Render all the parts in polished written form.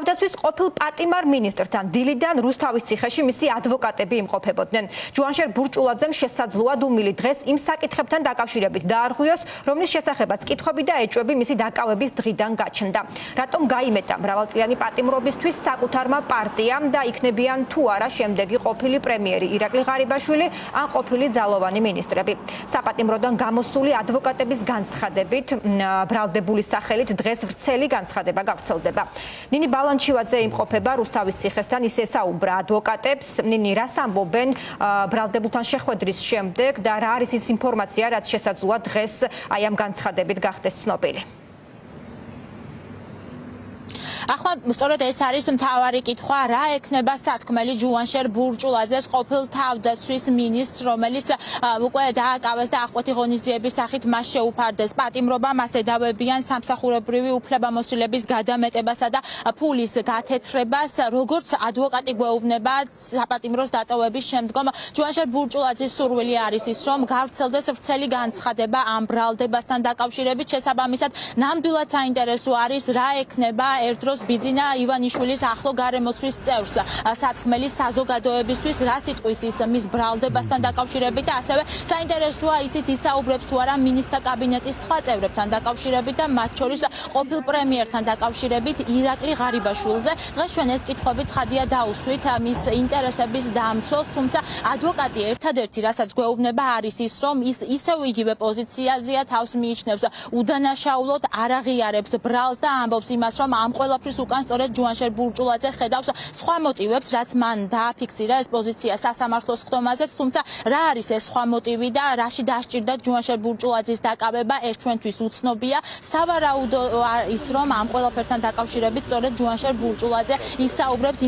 თავდაცვის ყოფილ პატიმარ მინისტრთან დილიდან რუსთავის ციხეში მისი ადვოკატები იმყოფებოდნენ. ჯუანშერ ბურჭულაძემ შესაძლოა დუმილი დღეს იმ საკითხებთან დაკავშირებით დაარღვიოს, რომლის შესახებაც კითხვები და ეჭვები მისი დაკავების დღიდან გაჩნდა. რატომ გაიმეტა მრავალწლიანი პატიმრობისთვის საკუთარმა პარტიამ და იქნებიან თუ არა შემდეგი ყოფილი პრემიერი ირაკლი ღარიბაშვილი ან ყოფილი ძალოვანი მინისტრები. საპატიმროდან გამოსული ადვოკატების განცხადებით ბრალდებული სახელით დღეს ვრცელი განცხადება გავრცელდება. ნინი ბალანჩივაძე იმყოფება რუსთავის ციხესთან, ის ესაუბრა ადვოკატებს. ნინი, რას ამბობენ ბრალდებულთან შეხვედრის შემდეგ და რა არის ის ინფორმაცია, რაც შესაძლოა დღეს აი ამ განცხადებით გახდეს ცნობილი? ახლა სწორედ ეს არის მთავარი კითხვა, რა ექნება სათქმელი ჯუანშერ ბურჭულაძეს ყოფილ თავდაცვის მინისტრს, რომელიც უკვე დააკავეს და აღკვეთი ღონისძიების სახით მას შეუფარდეს პატიმრობა, მას ედავებიან სამსახურებრივი უფლებამოსილების გადამეტებასა და ფულის გათეთრებას, როგორც ადვოკატი გვეუბნება საპატიმროს დატოვების შემდგომ. ჯუანშერ ბურჭულაძის სურვილი არის ის, რომ გავრცელდეს ვრცელი განცხადება ამ ბრალდებასთან დაკავშირებით, შესაბამისად ნამდვილად საინტერესო არის რა ექნება ერთდროს ბიძინა ივანიშვილის ახლო გარემოცვის წევრს სათქმელი საზოგადოებისთვის, რა სიტყვის ის მის ბრალდებასთან დაკავშირებით და ასევე საინტერესოა ისიც ისაუბრებს თუ არა მინისტრთა კაბინეტის სხვა წევრებთან დაკავშირებით და მათ შორის ყოფილ პრემიერთან დაკავშირებით ირაკლი ღარიბაშვილზე. დღეს ჩვენ ეს კითხვები ცხადია დაუსვით მის ინტერესების დამცველს, თუმცა ადვოკატი ერთადერთი რასაც გვეუბნება არის ის, რომ ის ისევ იგივე პოზიციაზეა, თავს მიიჩნევს უდანაშაულოდ, არ აღიარებს ბრალს და ამბობს იმას, რომ ამ ყველაფრის უკან სწორედ ჯუანშერ ბურჭულაძე ხედავს სხვა მოტივებს, რაც მან დააფიქსირა ეს პოზიცია სასამართლოს ხდომაზეც, თუმცა რა არის ეს სხვა მოტივი და რაში დასჭირდა ჯუანშერ ბურჭულაძის დაკავება, ეს ჩვენთვის უცნობია. სავარაუდო ის, რომ ამ ყველაფერთან დაკავშირებით სწორედ ჯუანშერ ბურჭულაძე ისაუბრებს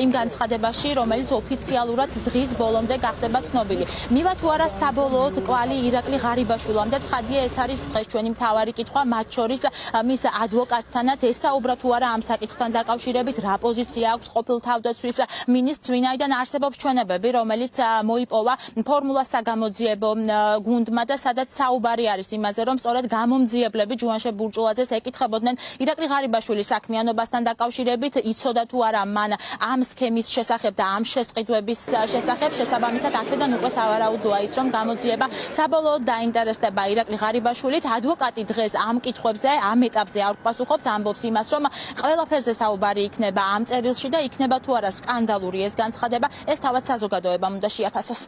იმ განცხადებაში, რომელიც ოფიციალურად დღის ბოლომდე გახდება ცნობილი. მივა თუ არა საბოლოოდ კვალი ირაკლი ღარიბაშვილამ და ცხადია ეს არის დღეს ჩვენი მთავარი კითხვა, მათ შორის მის ადვოკატთანაც ესაუბრა თუ არა ამ საკითხთან დაკავშირებით, რა პოზიცია აქვს ყოფილ თავდაცვის მინისტრს, ვინაიდან არსებობს ჩვენებები, რომელიც მოიპოვა ფორმულა საგამოძიებო გუნდმა და სადაც საუბარი არის იმაზე, რომ სწორედ გამომძიებლები ჯუანშერ ბურჭულაძეს ეკითხებოდნენ ირაკლი ღარიბაშვილის საქმიანობასთან დაკავშირებით, იცოდა თუ არა მან ამ სქემის შესახებ და ამ შესყიდვების შესახებ, შესაბამისად აქედან უკვე სავარაუდოა ის, რომ გამოძიება საბოლოოდ დაინტერესდება ირაკლი ღარიბაშვილით. ადვოკატი დღეს ამ კითხვებზე, ამ ეტაპზე არ პასუხობს, ამბობს იმას, რომ ყველაფერზე საუბარი იქნება ამ წერილში და იქნება თუ არა სკანდალური ეს განცხადება, ეს თავად საზოგადოებამ უნდა შეაფასოს.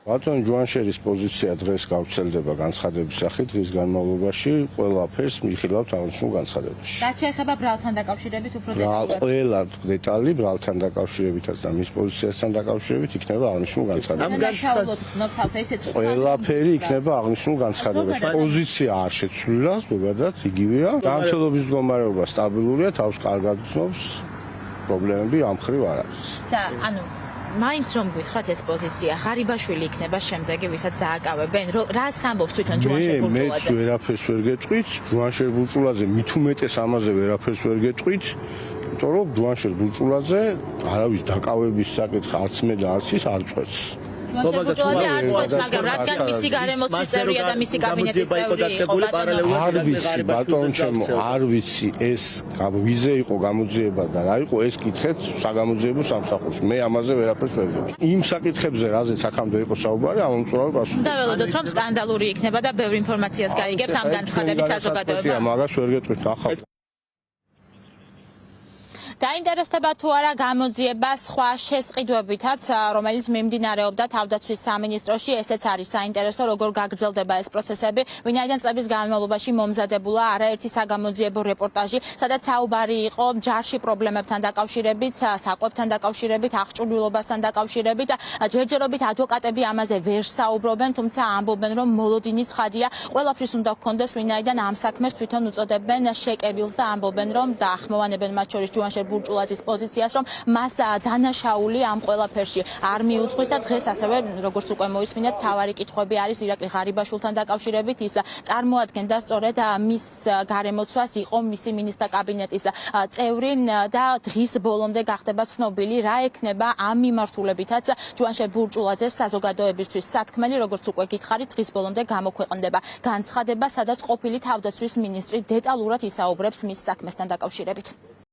ბატონ ჯუანშერის პოზიცია დღეს გავრცელდება განცხადების სახით, დღის განმავლობაში ყველაფერს მიხილავთ აღნიშნულ განცხადებაში. რაც შეეხება ბრალთან დაკავშირებით უფრო დეტალურად. ყველა დეტალი ბრალთან დაკავშირებითაც და მის პოზიციასთან დაკავშირებით იქნება აღნიშნულ განცხადებაში. ყველაფერი იქნება აღნიშნულ განცხადებაში. პოზიცია არ შეცვლილა, ზოგადად იგივეა. ჯანმრთელობის მდგომარეობა სტაბილურია, თავს კარგად გრძნობს, პრობლემები ამ მხრივ არ არის. და ანუ მაინც რომ გითხრათ ეს პოზიცია, ღარიბაშვილი იქნება შემდეგი, ვისაც დააკავებენ, რას ამბობს თვითონ ჯუანშერ ბურჭულაძე? მე ვერაფერს ვერ გეტყვით, ჯუანშერ ბურჭულაძე მით უმეტეს ამაზე ვერაფერს ვერ გეტყვით, იმიტომ რომ ჯუანშერ ბურჭულაძე არავის დაკავების საკითხი არც მე და არც ის არ წვეთს. ბურჭულაძე არ წვეთს, მაგრამ რადგან მისი გარემოცვის წევრია და მისი კაბინეტის წევრი იყო ბატონო. არ ვიცი ბატონო ჩემო, არ ვიცი ეს ვიზე იყო გამოძიება და რა იყო ეს კითხეთ საგამოძიებო სამსახურში. მე ამაზე ვერაფერს ვერ ვიგებ. იმ საკითხებზე, რაზეც აქამდე იყო საუბარი, ამომწურავი პასუხი. დაველოდოთ, რომ სკანდალური იქნება და ბევრი ინფორმაციას გაიგებს ამ განცხადებით საზოგადოება. მაგას ვერ გეტყვით ახლა. დაინტერესდება თუ არა გამოძიება სხვა შესყიდვებითაც, რომელიც მიმდინარეობდა თავდაცვის სამინისტროში, ესეც არის საინტერესო, როგორ გაგრძელდება ეს პროცესები, ვინაიდან წლების განმავლობაში მომზადებულა არაერთი საგამოძიებო რეპორტაჟი, სადაც საუბარი იყო ჯარში პრობლემებთან დაკავშირებით, საკვებთან დაკავშირებით, აღჭურვილობასთან დაკავშირებით. ჯერჯერობით ადვოკატები ამაზე ვერ საუბრობენ, თუმცა ამბობენ, რომ მოლოდინი ცხადია, ყველაფრის უნდა გქონდეს, ვინაიდან ამ საქმეს თვითონ უწოდებენ შეკერილს და ამბობენ, რომ დაახმოვანებენ მათ შორის ჯუანშერ ბურჭულაძის პოზიციას, რომ მას დანაშაული ამ ყველაფერში არ მიუძღვის და დღეს ასევე როგორც უკვე მოისმინეთ, თავარი კითხვები არის ირაკლი ღარიბაშვილთან დაკავშირებით. ის წარმოადგენდა სწორედ მის გარემოცვას იყო მისი მინისტრთა კაბინეტის წევრი და დღის ბოლომდე გახდება ცნობილი რა ექნება ამ მიმართულებითაც ჯუანშერ ბურჭულაძეს საზოგადოებისთვის სათქმელი, როგორც უკვე გითხარით, დღის ბოლომდე გამოქვეყნდება განცხადება, სადაც ყოფილი თავდაცვის მინისტრი დეტალურად ისაუბრებს მის საქმესთან დაკავშირებით.